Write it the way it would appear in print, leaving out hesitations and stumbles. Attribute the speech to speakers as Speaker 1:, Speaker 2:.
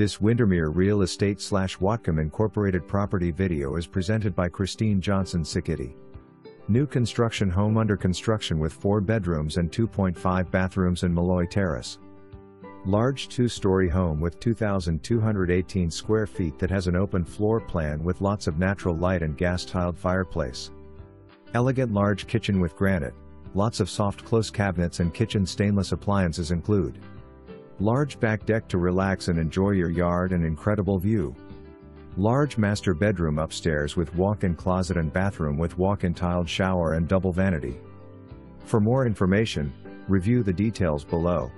Speaker 1: This Windermere Real Estate / Whatcom Incorporated property video is presented by Christine Johnson Cicchitti. New construction home under construction with 4 bedrooms and 2.5 bathrooms in Malloy Terrace. Large 2-story home with 2,218 square feet that has an open floor plan with lots of natural light and gas-tiled fireplace. Elegant large kitchen with granite, lots of soft close cabinets and kitchen stainless appliances include. Large back deck to relax and enjoy your yard and incredible view. Large master bedroom upstairs with walk-in closet and bathroom with walk-in tiled shower and double vanity. For more information, review the details below.